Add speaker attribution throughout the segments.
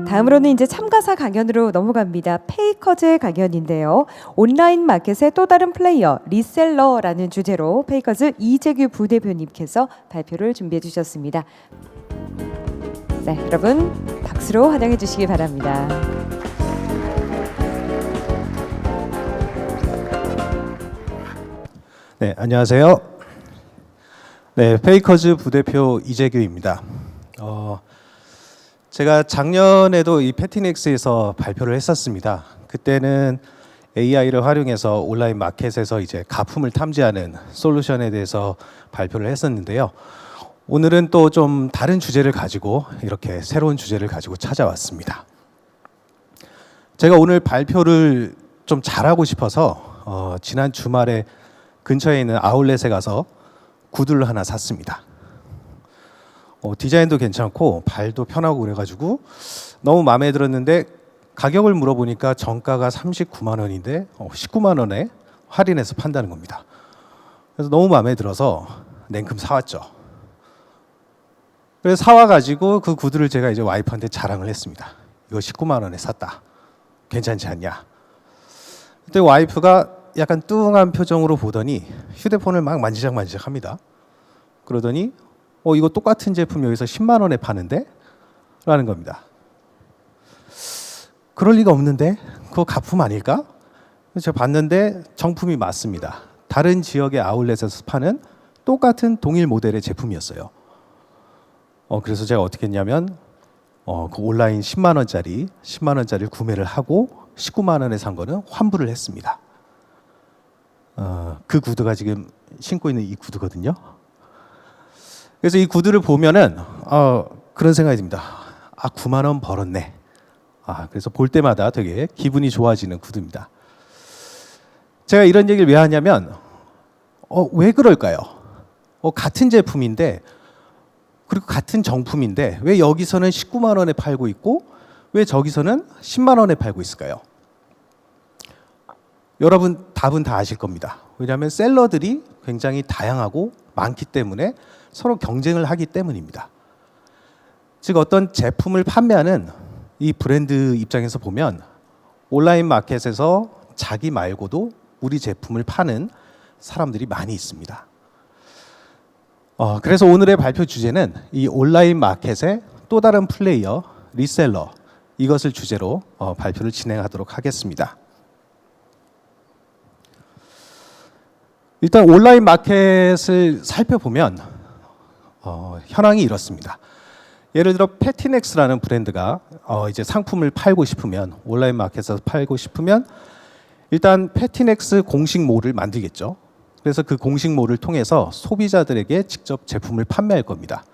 Speaker 1: 다음으로는 이제 참가사 강연으로 넘어갑니다. 페이커즈의 강연인데요. 온라인 마켓의 또 다른 플레이어, 리셀러라는 주제로 페이커즈 이재규 부대표님께서 발표를 준비해 주셨습니다. 네, 여러분 박수로 환영해 주시기 바랍니다.
Speaker 2: 네, 안녕하세요. 네, 페이커즈 부대표 이재규입니다. 제가 작년에도 이 패티넥스에서 발표를 했었습니다. 그때는 AI를 활용해서 온라인 마켓에서 이제 가품을 탐지하는 솔루션에 대해서 발표를 했었는데요. 오늘은 또 좀 다른 주제를 가지고 이렇게 새로운 주제를 가지고 찾아왔습니다. 제가 오늘 발표를 좀 잘하고 싶어서 지난 주말에 근처에 있는 아울렛에 가서 구두를 하나 샀습니다. 디자인도 괜찮고 발도 편하고 그래가지고 너무 마음에 들었는데 가격을 물어보니까 정가가 39만 원인데 19만 원에 할인해서 판다는 겁니다. 그래서 너무 마음에 들어서 냉큼 사왔죠. 그래서 사와가지고 그 구두를 제가 이제 와이프한테 자랑을 했습니다. 이거 19만 원에 샀다. 괜찮지 않냐? 그때 와이프가 약간 뚱한 표정으로 보더니 휴대폰을 막 만지작만지작 합니다. 그러더니 이거 똑같은 제품 여기서 10만 원에 파는데? 라는 겁니다. 그럴 리가 없는데? 그거 가품 아닐까? 제가 봤는데 정품이 맞습니다. 다른 지역의 아울렛에서 파는 똑같은 동일 모델의 제품이었어요. 그래서 제가 어떻게 했냐면 그 온라인 10만 원짜리를 구매를 하고 19만 원에 산 거는 환불을 했습니다. 그 구두가 지금 신고 있는 이 구두거든요. 그래서 이 구두를 보면은 그런 생각이 듭니다. 9만 원 벌었네. 그래서 볼 때마다 되게 기분이 좋아지는 구두입니다. 제가 이런 얘기를 왜 하냐면 왜 그럴까요? 같은 제품인데 그리고 같은 정품인데 왜 여기서는 19만 원에 팔고 있고 왜 저기서는 10만 원에 팔고 있을까요? 여러분 답은 다 아실 겁니다. 왜냐하면 셀러들이 굉장히 다양하고 많기 때문에 서로 경쟁을 하기 때문입니다. 즉 어떤 제품을 판매하는 이 브랜드 입장에서 보면 온라인 마켓에서 자기 말고도 우리 제품을 파는 사람들이 많이 있습니다. 그래서 오늘의 발표 주제는 이 온라인 마켓의 또 다른 플레이어, 리셀러 이것을 주제로 발표를 진행하도록 하겠습니다. 일단 온라인 마켓을 살펴보면 현황이 이렇습니다. 예를 들어 패티넥스라는 브랜드가 이제 상품을 팔고 싶으면 온라인 마켓에서 팔고 싶으면 일단 패티넥스 공식몰을 만들겠죠. 그래서 그 공식몰을 통해서 소비자들에게 직접 제품을 판매할 겁니다.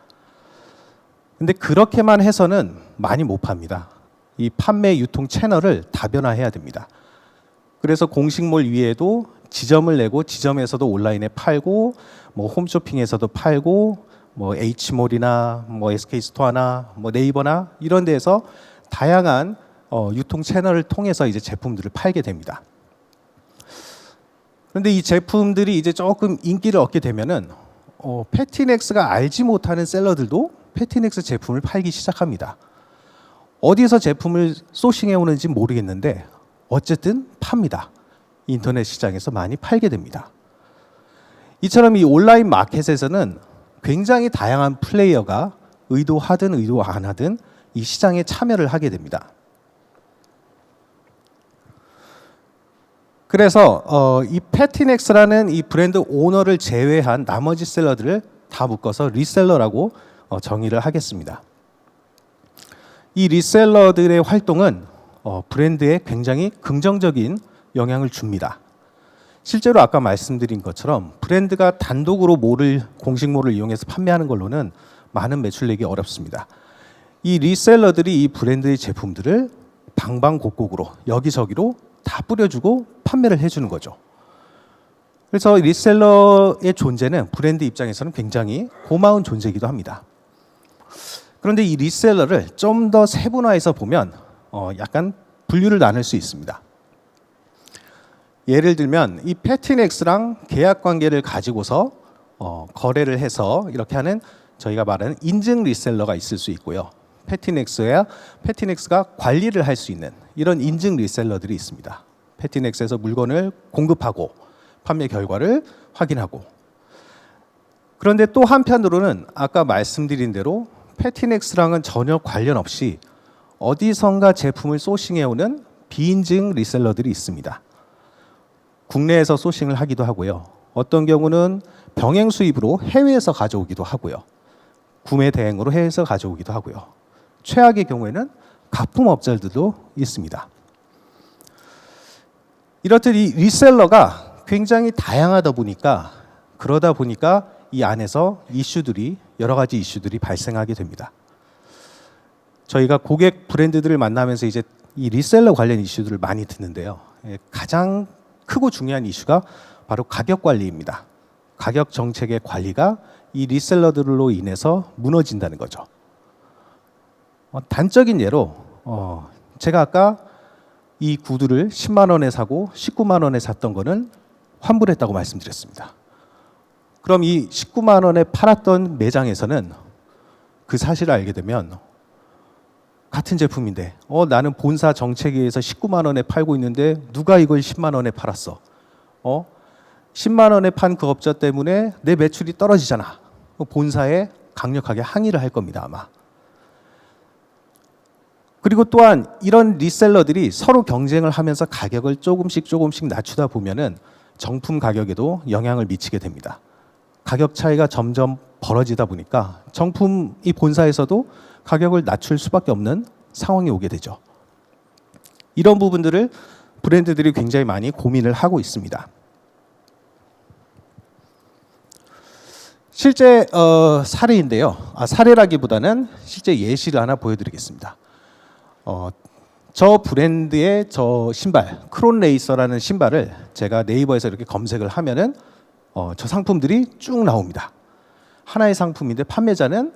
Speaker 2: 근데 그렇게만 해서는 많이 못 팝니다. 이 판매 유통 채널을 다변화해야 됩니다. 그래서 공식몰 위에도 지점을 내고 지점에서도 온라인에 팔고 뭐 홈쇼핑에서도 팔고 뭐 H몰이나 뭐 SK스토어나 뭐 네이버나 이런 데에서 다양한 유통 채널을 통해서 이제 제품들을 팔게 됩니다. 그런데 이 제품들이 이제 조금 인기를 얻게 되면은 패티넥스가 알지 못하는 셀러들도 패티넥스 제품을 팔기 시작합니다. 어디서 제품을 소싱해 오는지 모르겠는데 어쨌든 팝니다. 인터넷 시장에서 많이 팔게 됩니다. 이처럼 이 온라인 마켓에서는 굉장히 다양한 플레이어가 의도하든 의도 안 하든 이 시장에 참여를 하게 됩니다. 그래서 이 패티넥스라는 이 브랜드 오너를 제외한 나머지 셀러들을 다 묶어서 리셀러라고 정의를 하겠습니다. 이 리셀러들의 활동은 브랜드에 굉장히 긍정적인 영향을 줍니다. 실제로 아까 말씀드린 것처럼 브랜드가 단독으로 공식몰을 이용해서 판매하는 걸로는 많은 매출 내기 어렵습니다. 이 리셀러들이 이 브랜드의 제품들을 방방곡곡으로 여기저기로 다 뿌려주고 판매를 해주는 거죠. 그래서 리셀러의 존재는 브랜드 입장에서는 굉장히 고마운 존재이기도 합니다. 그런데 이 리셀러를 좀 더 세분화해서 보면 약간 분류를 나눌 수 있습니다. 예를 들면 이 패티넥스랑 계약 관계를 가지고서 거래를 해서 이렇게 하는 저희가 말하는 인증 리셀러가 있을 수 있고요. 패티넥스야 패티넥스가 관리를 할 수 있는 이런 인증 리셀러들이 있습니다. 패티넥스에서 물건을 공급하고 판매 결과를 확인하고. 그런데 또 한편으로는 아까 말씀드린 대로 패티넥스랑은 전혀 관련 없이 어디선가 제품을 소싱해오는 비인증 리셀러들이 있습니다. 국내에서 소싱을 하기도 하고요. 어떤 경우는 병행 수입으로 해외에서 가져오기도 하고요. 구매 대행으로 해외에서 가져오기도 하고요. 최악의 경우에는 가품업자들도 있습니다. 이렇듯 이 리셀러가 굉장히 다양하다 보니까 그러다 보니까 이 안에서 여러 가지 이슈들이 발생하게 됩니다. 저희가 고객 브랜드들을 만나면서 이제 이 리셀러 관련 이슈들을 많이 듣는데요. 가장 크고 중요한 이슈가 바로 가격 관리입니다. 가격 정책의 관리가 이 리셀러들로 인해서 무너진다는 거죠. 단적인 예로 제가 아까 이 구두를 10만 원에 사고 19만 원에 샀던 거는 환불했다고 말씀드렸습니다. 그럼 이 19만 원에 팔았던 매장에서는 그 사실을 알게 되면 같은 제품인데 나는 본사 정책에 의해서 19만 원에 팔고 있는데 누가 이걸 10만 원에 팔았어? 10만 원에 판 그 업자 때문에 내 매출이 떨어지잖아. 본사에 강력하게 항의를 할 겁니다, 아마. 그리고 또한 이런 리셀러들이 서로 경쟁을 하면서 가격을 조금씩 낮추다 보면은 정품 가격에도 영향을 미치게 됩니다. 가격 차이가 점점 벌어지다 보니까 정품 이 본사에서도 가격을 낮출 수밖에 없는 상황이 오게 되죠. 이런 부분들을 브랜드들이 굉장히 많이 고민을 하고 있습니다. 실제 사례인데요. 사례라기보다는 실제 예시를 하나 보여드리겠습니다. 저 브랜드의 저 신발, 크론 레이서라는 신발을 제가 네이버에서 이렇게 검색을 하면은 저 상품들이 쭉 나옵니다. 하나의 상품인데 판매자는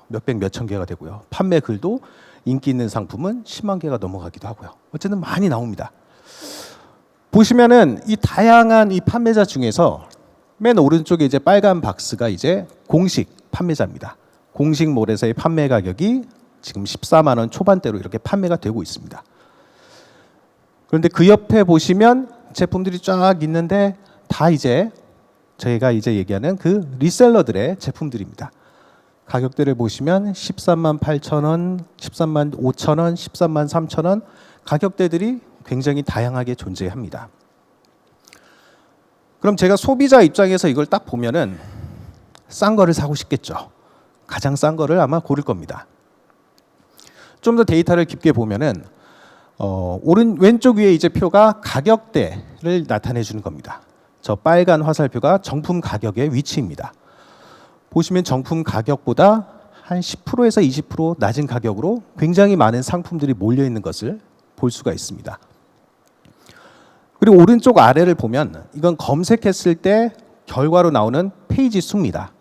Speaker 2: 몇백 몇천 개가 되고요. 판매 글도 인기 있는 상품은 10만 개가 넘어가기도 하고요. 어쨌든 많이 나옵니다. 보시면은 이 다양한 이 판매자 중에서 맨 오른쪽에 이제 빨간 박스가 이제 공식 판매자입니다. 공식몰에서의 판매 가격이 지금 14만 원 초반대로 이렇게 판매가 되고 있습니다. 그런데 그 옆에 보시면 제품들이 쫙 있는데 다 이제 저희가 이제 얘기하는 그 리셀러들의 제품들입니다. 가격대를 보시면 13만 8천 원, 13만 5천 원, 13만 3천 원 가격대들이 굉장히 다양하게 존재합니다. 그럼 제가 소비자 입장에서 이걸 딱 보면은 싼 거를 사고 싶겠죠. 가장 싼 거를 아마 고를 겁니다. 좀 더 데이터를 깊게 보면은 왼쪽 위에 이제 표가 가격대를 나타내 주는 겁니다. 저 빨간 화살표가 정품 가격의 위치입니다. 보시면 정품 가격보다 한 10%에서 20% 낮은 가격으로 굉장히 많은 상품들이 몰려 있는 것을 볼 수가 있습니다. 그리고 오른쪽 아래를 보면 이건 검색했을 때 결과로 나오는 페이지 수입니다.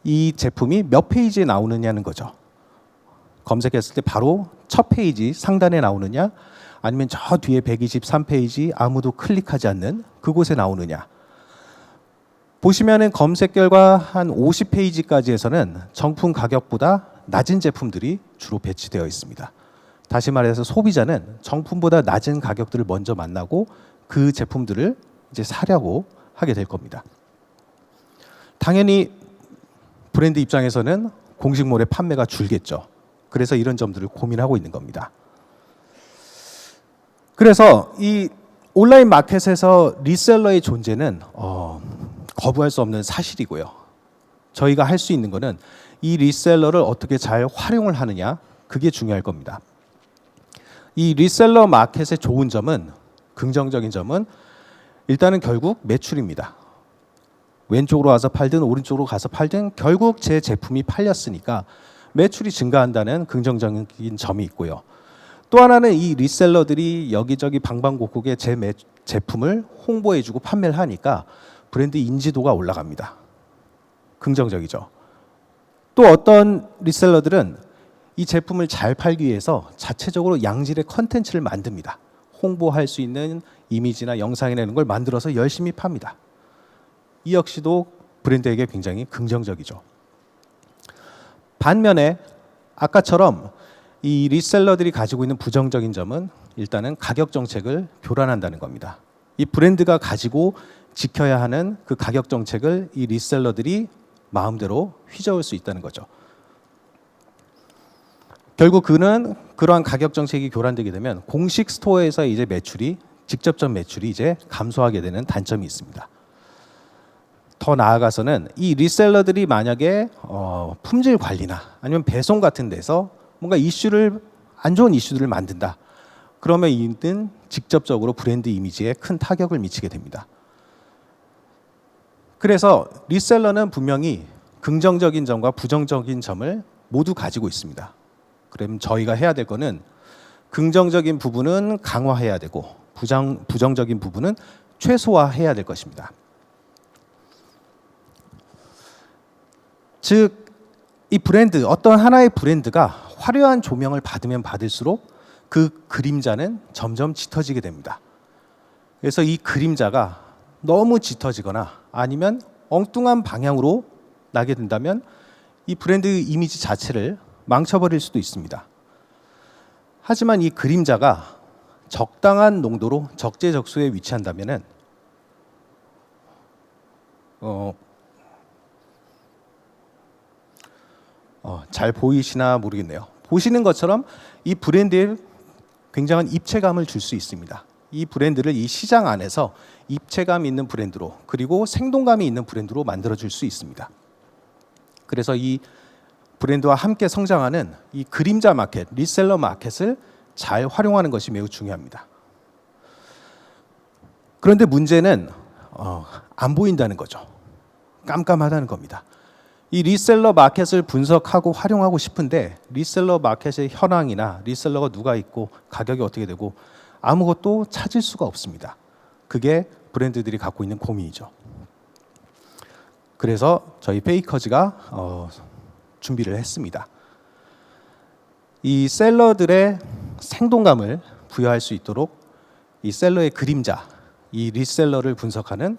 Speaker 2: 이 제품이 몇 페이지에 나오느냐는 거죠. 검색했을 때 바로 첫 페이지 상단에 나오느냐 아니면 저 뒤에 123페이지 아무도 클릭하지 않는 그곳에 나오느냐. 보시면은 검색 결과 한 50페이지까지에서는 정품 가격보다 낮은 제품들이 주로 배치되어 있습니다. 다시 말해서 소비자는 정품보다 낮은 가격들을 먼저 만나고 그 제품들을 이제 사려고 하게 될 겁니다. 당연히 브랜드 입장에서는 공식몰의 판매가 줄겠죠. 그래서 이런 점들을 고민하고 있는 겁니다. 그래서 이 온라인 마켓에서 리셀러의 존재는 거부할 수 없는 사실이고요. 저희가 할 수 있는 거는 이 리셀러를 어떻게 잘 활용을 하느냐, 그게 중요할 겁니다. 이 리셀러 마켓의 좋은 점은, 긍정적인 점은 일단은 결국 매출입니다. 왼쪽으로 와서 팔든 오른쪽으로 가서 팔든 결국 제 제품이 팔렸으니까 매출이 증가한다는 긍정적인 점이 있고요. 또 하나는 이 리셀러들이 여기저기 방방곡곡에 제 제품을 홍보해주고 판매를 하니까 브랜드 인지도가 올라갑니다. 긍정적이죠. 또 어떤 리셀러들은 이 제품을 잘 팔기 위해서 자체적으로 양질의 컨텐츠를 만듭니다. 홍보할 수 있는 이미지나 영상이나 이런 걸 만들어서 열심히 팝니다. 이 역시도 브랜드에게 굉장히 긍정적이죠. 반면에 아까처럼 이 리셀러들이 가지고 있는 부정적인 점은 일단은 가격 정책을 교란한다는 겁니다. 이 브랜드가 가지고 지켜야 하는 그 가격 정책을 이 리셀러들이 마음대로 휘저을 수 있다는 거죠. 결국 그는 그러한 가격 정책이 교란되게 되면 공식 스토어에서 이제 매출이 직접적 매출이 이제 감소하게 되는 단점이 있습니다. 더 나아가서는 이 리셀러들이 만약에 품질 관리나 아니면 배송 같은 데서 뭔가 안 좋은 이슈들을 만든다. 그러면 이는 직접적으로 브랜드 이미지에 큰 타격을 미치게 됩니다. 그래서 리셀러는 분명히 긍정적인 점과 부정적인 점을 모두 가지고 있습니다. 그럼 저희가 해야 될 거는 긍정적인 부분은 강화해야 되고 부정적인 부분은 최소화해야 될 것입니다. 즉, 이 브랜드, 어떤 하나의 브랜드가 화려한 조명을 받으면 받을수록 그 그림자는 점점 짙어지게 됩니다. 그래서 이 그림자가 너무 짙어지거나 아니면 엉뚱한 방향으로 나게 된다면 이 브랜드 이미지 자체를 망쳐버릴 수도 있습니다. 하지만 이 그림자가 적당한 농도로 적재적소에 위치한다면은 잘 보이시나 모르겠네요. 보시는 것처럼 이 브랜드에 굉장한 입체감을 줄 수 있습니다. 이 브랜드를 이 시장 안에서 입체감 있는 브랜드로 그리고 생동감이 있는 브랜드로 만들어줄 수 있습니다. 그래서 이 브랜드와 함께 성장하는 이 그림자 마켓, 리셀러 마켓을 잘 활용하는 것이 매우 중요합니다. 그런데 문제는 안 보인다는 거죠. 깜깜하다는 겁니다. 이 리셀러 마켓을 분석하고 활용하고 싶은데 리셀러 마켓의 현황이나 리셀러가 누가 있고 가격이 어떻게 되고 아무것도 찾을 수가 없습니다. 그게 브랜드들이 갖고 있는 고민이죠. 그래서 저희 페이커즈가 준비를 했습니다. 이 셀러들의 생동감을 부여할 수 있도록 이 셀러의 그림자, 이 리셀러를 분석하는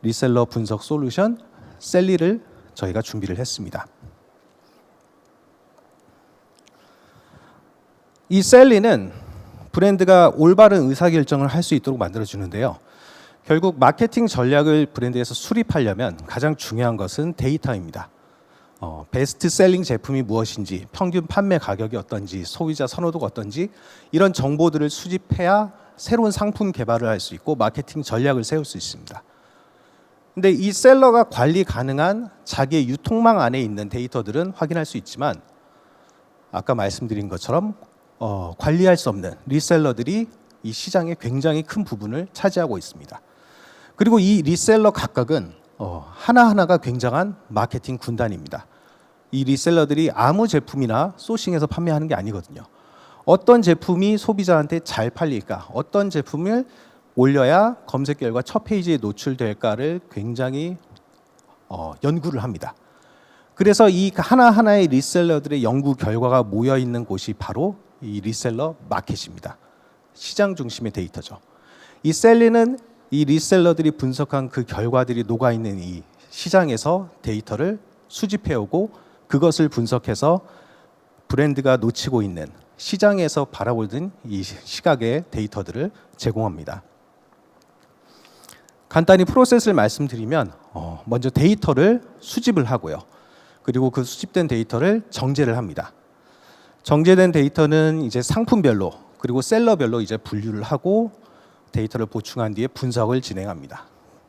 Speaker 2: 리셀러 분석 솔루션 셀리를 저희가 준비를 했습니다. 이 셀리는 브랜드가 올바른 의사결정을 할 수 있도록 만들어주는데요. 결국 마케팅 전략을 브랜드에서 수립하려면 가장 중요한 것은 데이터입니다. 베스트셀링 제품이 무엇인지, 평균 판매 가격이 어떤지, 소비자 선호도가 어떤지 이런 정보들을 수집해야 새로운 상품 개발을 할 수 있고 마케팅 전략을 세울 수 있습니다. 근데 이 셀러가 관리 가능한 자기의 유통망 안에 있는 데이터들은 확인할 수 있지만 아까 말씀드린 것처럼 관리할 수 없는 리셀러들이 이 시장의 굉장히 큰 부분을 차지하고 있습니다. 그리고 이 리셀러 각각은 하나하나가 굉장한 마케팅 군단입니다. 이 리셀러들이 아무 제품이나 소싱해서 판매하는 게 아니거든요. 어떤 제품이 소비자한테 잘 팔릴까? 어떤 제품을 올려야 검색 결과 첫 페이지에 노출될까를 굉장히 연구를 합니다. 그래서 이 하나하나의 리셀러들의 연구 결과가 모여 있는 곳이 바로 이 리셀러 마켓입니다. 시장 중심의 데이터죠. 이 셀리는 이 리셀러들이 분석한 그 결과들이 녹아 있는 이 시장에서 데이터를 수집해오고 그것을 분석해서 브랜드가 놓치고 있는 시장에서 바라보는 이 시각의 데이터들을 제공합니다. 간단히 프로세스를 말씀드리면 먼저 데이터를 수집을 하고요. 그리고 그 수집된 데이터를 정제를 합니다. 정제된 데이터는 이제 상품별로 그리고 셀러별로 이제 분류를 하고 데이터를 보충한 뒤에 분석을 진행합니다.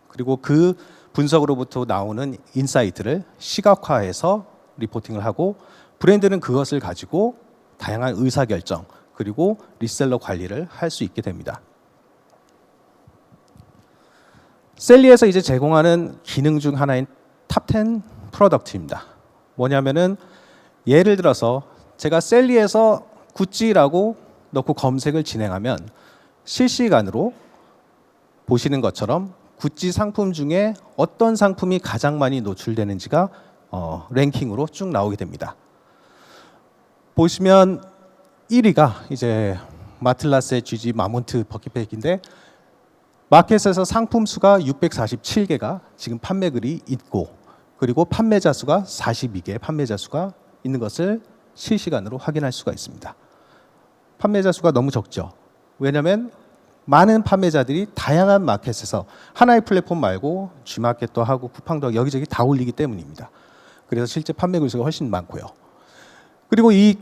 Speaker 2: 그리고 그 분석으로부터 나오는 인사이트를 시각화해서 리포팅을 하고 브랜드는 그것을 가지고 다양한 의사결정 그리고 리셀러 관리를 할 수 있게 됩니다. 셀리에서 이제 제공하는 기능 중 하나인 탑10 프로덕트입니다. 뭐냐면은 예를 들어서 제가 셀리에서 구찌라고 넣고 검색을 진행하면 실시간으로 보시는 것처럼 구찌 상품 중에 어떤 상품이 가장 많이 노출되는지가 랭킹으로 쭉 나오게 됩니다. 보시면 1위가 이제 마틀라스의 GG 마몬트 버킷백인데 마켓에서 상품 수가 647개가 지금 판매글이 있고 그리고 판매자 수가 42개 판매자 수가 있는 것을 실시간으로 확인할 수가 있습니다. 판매자 수가 너무 적죠. 왜냐하면 많은 판매자들이 다양한 마켓에서 하나의 플랫폼 말고 G마켓도 하고 쿠팡도 하고 여기저기 다 올리기 때문입니다. 그래서 실제 판매 글수가 훨씬 많고요. 그리고 이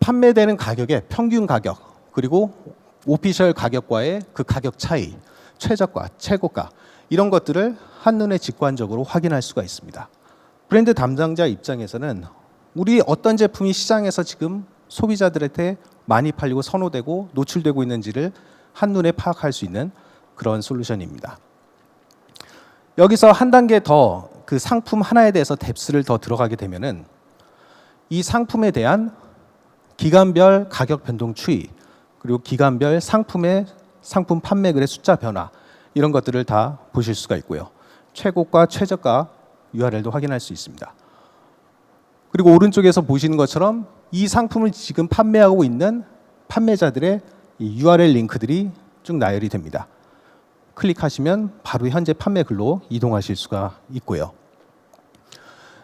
Speaker 2: 판매되는 가격의 평균 가격 그리고 오피셜 가격과의 그 가격 차이, 최저가, 최고가 이런 것들을 한눈에 직관적으로 확인할 수가 있습니다. 브랜드 담당자 입장에서는 우리 어떤 제품이 시장에서 지금 소비자들한테 많이 팔리고 선호되고 노출되고 있는지를 한눈에 파악할 수 있는 그런 솔루션입니다. 여기서 한 단계 더 그 상품 하나에 대해서 뎁스를 더 들어가게 되면은 이 상품에 대한 기간별 가격 변동 추이 그리고 기간별 상품 판매글의 숫자 변화 이런 것들을 다 보실 수가 있고요. 최고가, 최저가 URL도 확인할 수 있습니다. 그리고 오른쪽에서 보시는 것처럼 이 상품을 지금 판매하고 있는 판매자들의 이 URL 링크들이 쭉 나열이 됩니다. 클릭하시면 바로 현재 판매 글로 이동하실 수가 있고요.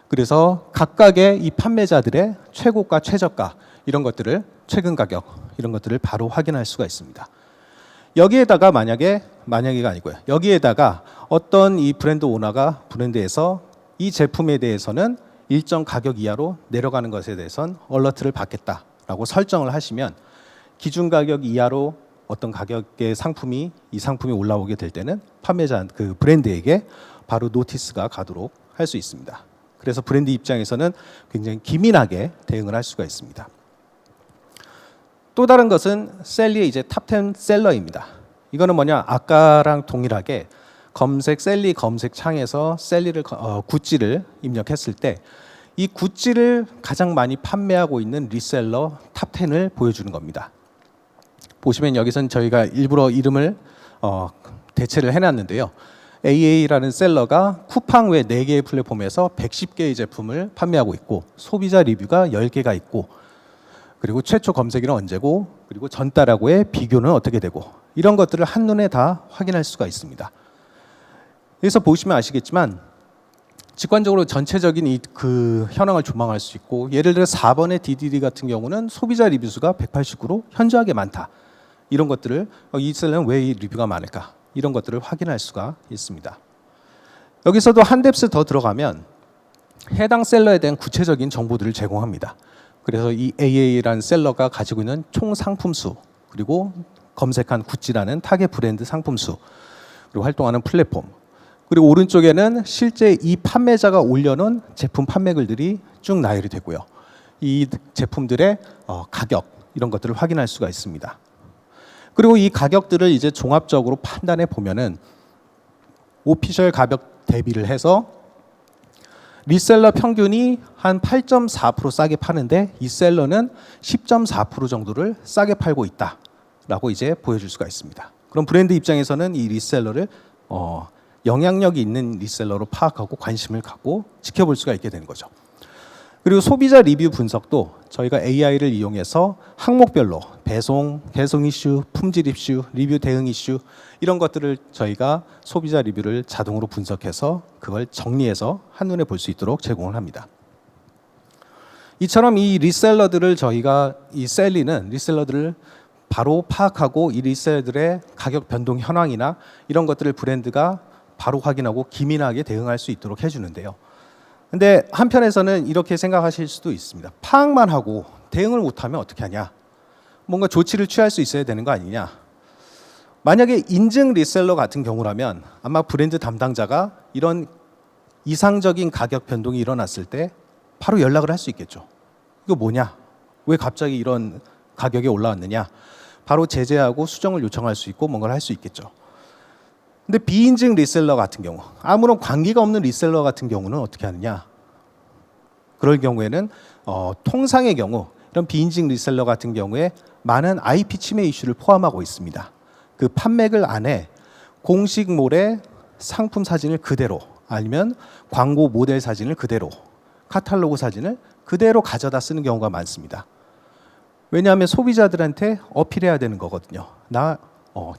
Speaker 2: 그래서 각각의 이 판매자들의 최고가, 최저가 이런 것들을 최근 가격 이런 것들을 바로 확인할 수가 있습니다. 여기에다가 만약에가 아니고요. 여기에다가 어떤 이 브랜드 오너가 브랜드에서 이 제품에 대해서는 일정 가격 이하로 내려가는 것에 대해서는 얼러트를 받겠다라고 설정을 하시면 기준 가격 이하로 어떤 가격의 이 상품이 올라오게 될 때는 판매자 그 브랜드에게 바로 노티스가 가도록 할 수 있습니다. 그래서 브랜드 입장에서는 굉장히 기민하게 대응을 할 수가 있습니다. 또 다른 것은 셀리의 이제 탑10 셀러입니다. 이거는 뭐냐? 아까랑 동일하게 셀리 검색 창에서 구찌를 입력했을 때 이 구찌를 가장 많이 판매하고 있는 리셀러 탑10을 보여주는 겁니다. 보시면 여기선 저희가 일부러 이름을 대체를 해놨는데요. AA라는 셀러가 쿠팡 외 4개의 플랫폼에서 110개의 제품을 판매하고 있고 소비자 리뷰가 10개가 있고 그리고 최초 검색일은 언제고 그리고 전달하고의 비교는 어떻게 되고 이런 것들을 한눈에 다 확인할 수가 있습니다. 여기서 보시면 아시겠지만 직관적으로 전체적인 그 현황을 조망할 수 있고 예를 들어 4번의 DDD 같은 경우는 소비자 리뷰 수가 189로 현저하게 많다. 이런 것들을 이 셀러는 왜 이 리뷰가 많을까? 이런 것들을 확인할 수가 있습니다. 여기서도 한 뎁스 더 들어가면 해당 셀러에 대한 구체적인 정보들을 제공합니다. 그래서 이 AA라는 셀러가 가지고 있는 총 상품 수 그리고 검색한 구찌라는 타겟 브랜드 상품 수 그리고 활동하는 플랫폼 그리고 오른쪽에는 실제 이 판매자가 올려놓은 제품 판매글들이 쭉 나열이 되고요. 이 제품들의 가격 이런 것들을 확인할 수가 있습니다. 그리고 이 가격들을 이제 종합적으로 판단해 보면은 오피셜 가격 대비를 해서 리셀러 평균이 한 8.4% 싸게 파는데 이 셀러는 10.4% 정도를 싸게 팔고 있다라고 이제 보여줄 수가 있습니다. 그럼 브랜드 입장에서는 이 리셀러를 영향력이 있는 리셀러로 파악하고 관심을 갖고 지켜볼 수가 있게 되는 거죠. 그리고 소비자 리뷰 분석도 저희가 AI를 이용해서 항목별로 배송 이슈, 품질 이슈, 리뷰 대응 이슈 이런 것들을 저희가 소비자 리뷰를 자동으로 분석해서 그걸 정리해서 한눈에 볼 수 있도록 제공을 합니다. 이처럼 이 리셀러들을 저희가 이 셀리는 리셀러들을 바로 파악하고 이 리셀러들의 가격 변동 현황이나 이런 것들을 브랜드가 바로 확인하고 기민하게 대응할 수 있도록 해주는데요. 근데 한편에서는 이렇게 생각하실 수도 있습니다. 파악만 하고 대응을 못하면 어떻게 하냐? 뭔가 조치를 취할 수 있어야 되는 거 아니냐? 만약에 인증 리셀러 같은 경우라면 아마 브랜드 담당자가 이런 이상적인 가격 변동이 일어났을 때 바로 연락을 할 수 있겠죠. 이거 뭐냐? 왜 갑자기 이런 가격이 올라왔느냐? 바로 제재하고 수정을 요청할 수 있고 뭔가를 할 수 있겠죠. 근데 비인증 리셀러 같은 경우, 아무런 관계가 없는 리셀러 같은 경우는 어떻게 하느냐? 그럴 경우에는 통상의 경우 이런 비인증 리셀러 같은 경우에 많은 IP 침해 이슈를 포함하고 있습니다. 그 판매글 안에 공식몰의 상품 사진을 그대로 아니면 광고 모델 사진을 그대로 카탈로그 사진을 그대로 가져다 쓰는 경우가 많습니다. 왜냐하면 소비자들한테 어필해야 되는 거거든요. 나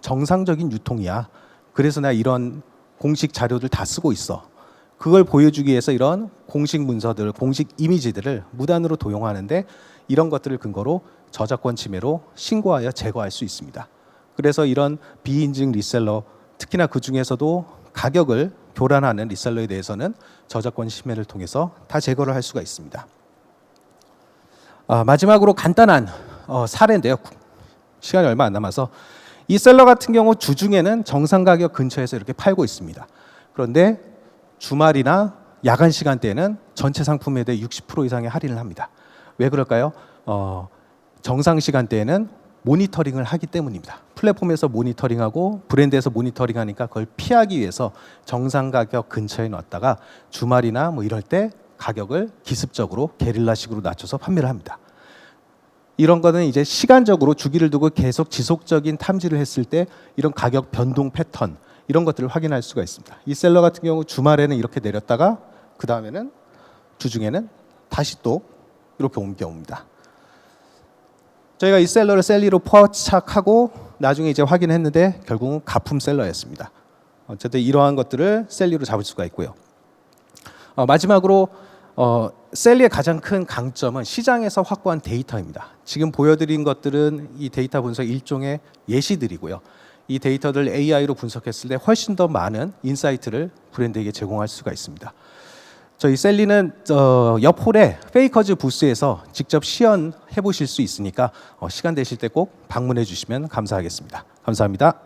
Speaker 2: 정상적인 유통이야. 그래서 나 이런 공식 자료들 다 쓰고 있어. 그걸 보여주기 위해서 이런 공식 문서들, 공식 이미지들을 무단으로 도용하는데 이런 것들을 근거로 저작권 침해로 신고하여 제거할 수 있습니다. 그래서 이런 비인증 리셀러, 특히나 그 중에서도 가격을 교란하는 리셀러에 대해서는 저작권 침해를 통해서 다 제거를 할 수가 있습니다. 마지막으로 간단한 사례인데요. 시간이 얼마 안 남아서 이 셀러 같은 경우 주중에는 정상 가격 근처에서 이렇게 팔고 있습니다. 그런데 주말이나 야간 시간대에는 전체 상품에 대해 60% 이상의 할인을 합니다. 왜 그럴까요? 정상 시간대에는 모니터링을 하기 때문입니다. 플랫폼에서 모니터링하고 브랜드에서 모니터링하니까 그걸 피하기 위해서 정상 가격 근처에 놨다가 주말이나 뭐 이럴 때 가격을 기습적으로 게릴라식으로 낮춰서 판매를 합니다. 이런 거는 이제 시간적으로 주기를 두고 계속 지속적인 탐지를 했을 때 이런 가격 변동 패턴 이런 것들을 확인할 수가 있습니다. 이 셀러 같은 경우 주말에는 이렇게 내렸다가 그 다음에는 주중에는 다시 또 이렇게 옮겨옵니다. 저희가 이 셀러를 셀리로 포착하고 나중에 이제 확인했는데 결국은 가품 셀러였습니다. 어쨌든 이러한 것들을 셀리로 잡을 수가 있고요. 마지막으로 셀리의 가장 큰 강점은 시장에서 확보한 데이터입니다. 지금 보여드린 것들은 이 데이터 분석 일종의 예시들이고요. 이 데이터를 AI로 분석했을 때 훨씬 더 많은 인사이트를 브랜드에게 제공할 수가 있습니다. 저희 셀리는 옆 홀에 페이커즈 부스에서 직접 시연해 보실 수 있으니까 시간 되실 때 꼭 방문해 주시면 감사하겠습니다. 감사합니다.